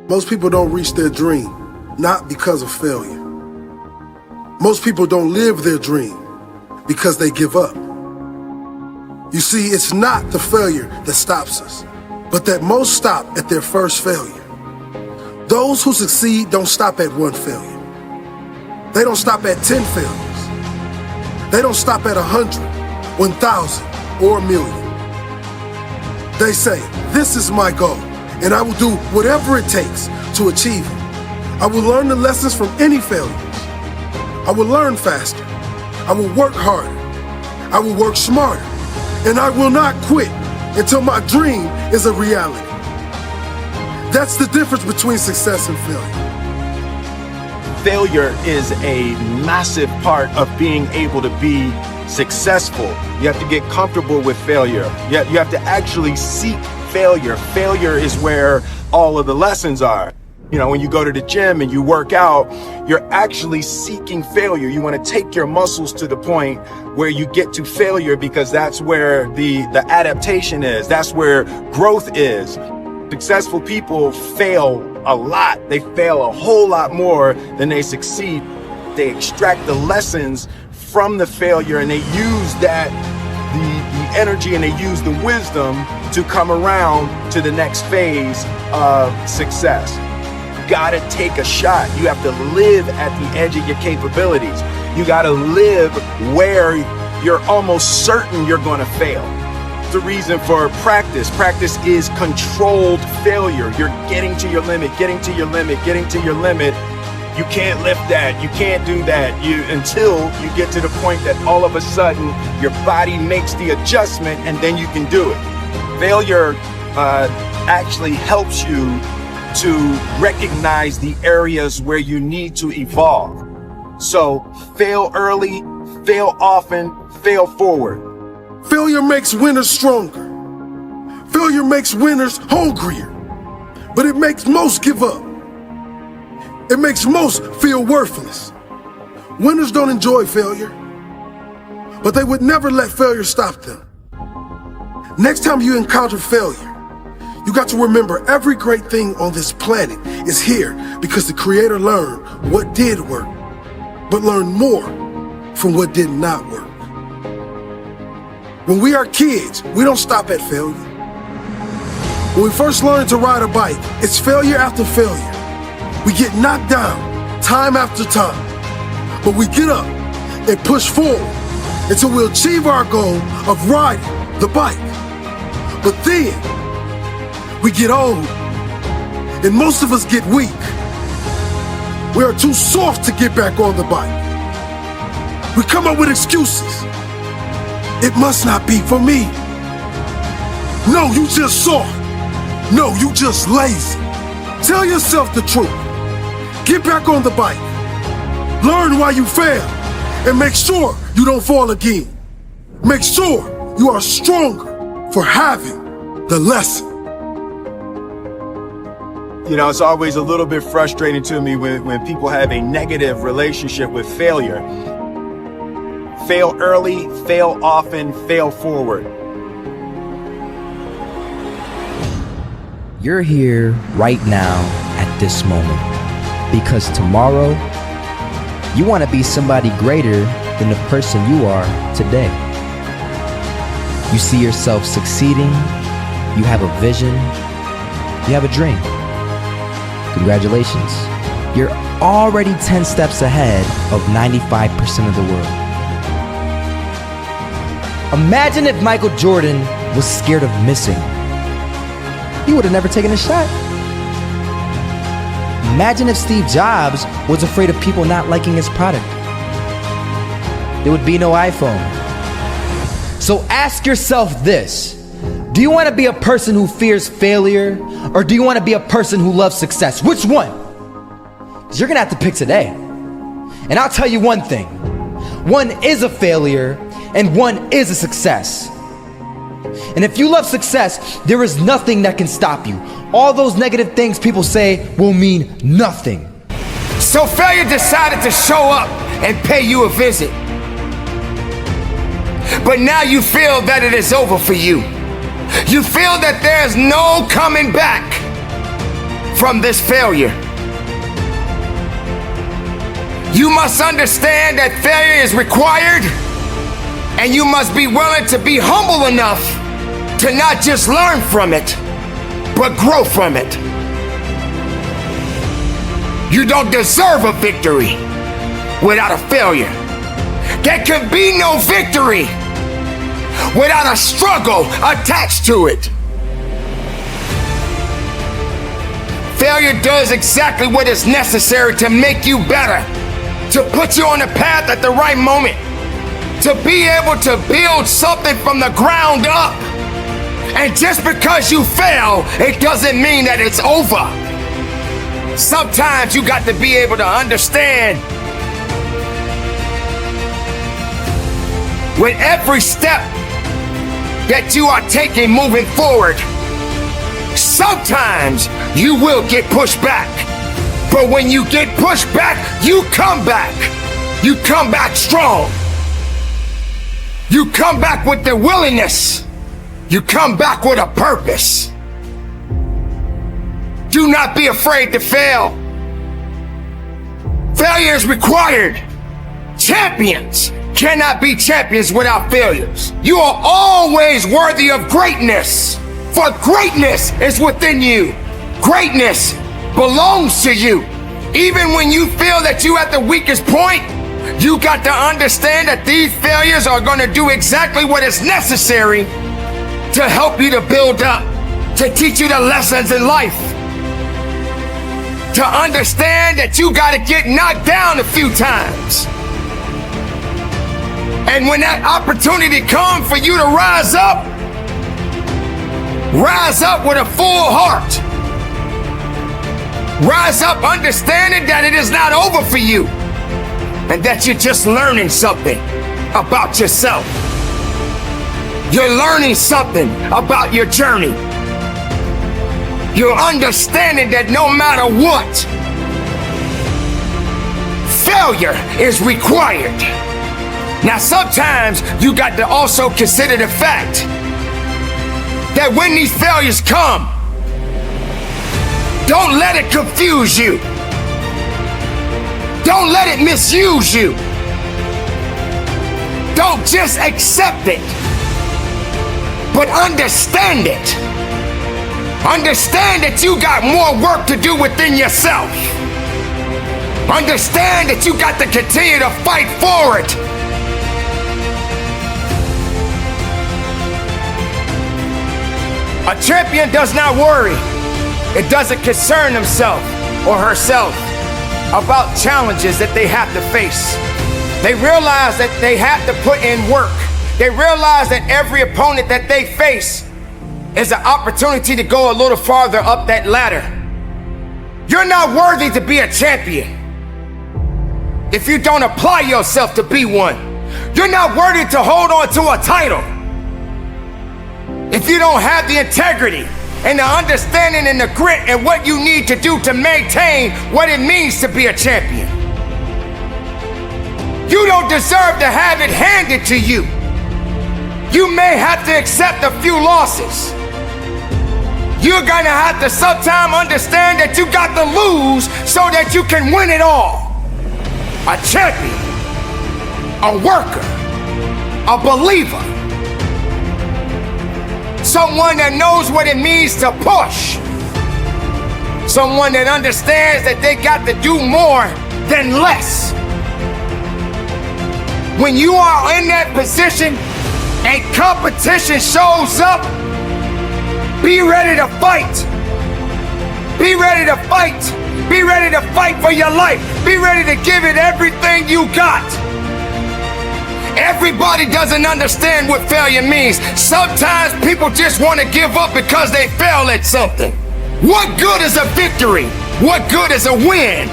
Most people don't reach their dream, not because of failure. Most people don't live their dream because they give up. You see, it's not the failure that stops us, but that most stop at their first failure. Those who succeed don't stop at one failure. They don't stop at 10 failures. They don't stop at 100, 1,000, or 1,000,000. They say, this is my goal, and I will do whatever it takes to achieve it. I will learn the lessons from any failures. I will learn faster. I will work harder. I will work smarter. And I will not quit until my dream is a reality. That's the difference between success and failure. Failure is a massive part of being able to be successful. You have to get comfortable with failure. You have to actually seek failure. Failure is where all of the lessons are. You know, when you go to the gym and you work out, you're actually seeking failure. You want to take your muscles to the point where you get to failure, because that's where the adaptation is. That's where growth is. Successful people fail a lot. They fail a whole lot more than they succeed. They extract the lessons from the failure, and they use that, the energy, and they use the wisdom to come around to the next phase of success. You gotta take a shot. You have to live at the edge of your capabilities. You gotta live where you're almost certain you're gonna fail. The reason for practice. Practice is controlled failure. You're getting to your limit, getting to your limit, getting to your limit. You can't lift that, you can't do that, until you get to the point that all of a sudden your body makes the adjustment, and then you can do it. Failure actually helps you to recognize the areas where you need to evolve. So fail early, fail often, fail forward. Failure makes winners stronger. Failure makes winners hungrier. But it makes most give up. It makes most feel worthless. Winners don't enjoy failure, but they would never let failure stop them. Next time you encounter failure, you got to remember every great thing on this planet is here because the Creator learned what did work, but learned more from what did not work. When we are kids, we don't stop at failure. When we first learn to ride a bike, it's failure after failure. We get knocked down time after time, but we get up and push forward until we achieve our goal of riding the bike. But then we get old, and most of us get weak. We are too soft to get back on the bike. We come up with excuses. It must not be for me. No, you just soft. No, you just lazy. Tell yourself the truth. Get back on the bike. Learn why you failed, and make sure you don't fall again. Make sure you are stronger for having the lesson. You know, it's always a little bit frustrating to me when people have a negative relationship with failure. Fail early, fail often, fail forward. You're here right now at this moment, because tomorrow you want to be somebody greater than the person you are today. You see yourself succeeding, you have a vision, you have a dream. Congratulations. You're already 10 steps ahead of 95% of the world. Imagine if Michael Jordan was scared of missing. He would have never taken a shot. Imagine if Steve Jobs was afraid of people not liking his product. There would be no iPhone. So ask yourself this: do you want to be a person who fears failure, or do you want to be a person who loves success? Which one? Because you're gonna have to pick today. And I'll tell you one thing: one is a failure and one is a success. And if you love success, there is nothing that can stop you. All those negative things people say will mean nothing. So failure decided to show up and pay you a visit. But now you feel that it is over for you. You feel that there's no coming back. from this failure. You must understand that failure is required, and you must be willing to be humble enough to not just learn from it, but grow from it. You don't deserve a victory without a failure. There can be no victory without a struggle attached to it. Failure does exactly what is necessary to make you better, to put you on the path at the right moment, to be able to build something from the ground up. And just because you fail, it doesn't mean that it's over. Sometimes you got to be able to understand with every step that you are taking moving forward, sometimes you will get pushed back. But when you get pushed back, you come back. You come back strong. You come back with the willingness. You come back with a purpose. Do not be afraid to fail. Failure is required. Champions cannot be champions without failures. You are always worthy of greatness, for greatness is within you. Greatness belongs to you. Even when you feel that you're at the weakest point, you got to understand that these failures are going to do exactly what is necessary to help you to build up, to teach you the lessons in life, to understand that you got to get knocked down a few times. And when that opportunity comes for you to rise up with a full heart. Rise up understanding that it is not over for you and that you're just learning something about yourself. You're learning something about your journey. You're understanding that no matter what, failure is required. Now, sometimes you got to also consider the fact that when these failures come, don't let it confuse you. Don't let it misuse you. Don't just accept it, but understand it. Understand that you got more work to do within yourself. Understand that you got to continue to fight for it. A champion does not worry. It doesn't concern himself or herself about challenges that they have to face. They realize that they have to put in work. They realize that every opponent that they face is an opportunity to go a little farther up that ladder. You're not worthy to be a champion if you don't apply yourself to be one. You're not worthy to hold on to a title if you don't have the integrity and the understanding and the grit and what you need to do to maintain what it means to be a champion. You don't deserve to have it handed to you. You may have to accept a few losses. You're gonna have to sometime understand that you got to lose so that you can win it all. A champion, a worker, a believer, someone that knows what it means to push, someone that understands that they got to do more than less. When you are in that position and competition shows up, be ready to fight. Be ready to fight. Be ready to fight for your life. Be ready to give it everything you got. Everybody doesn't understand what failure means. Sometimes people just want to give up because they fail at something. What good is a victory? What good is a win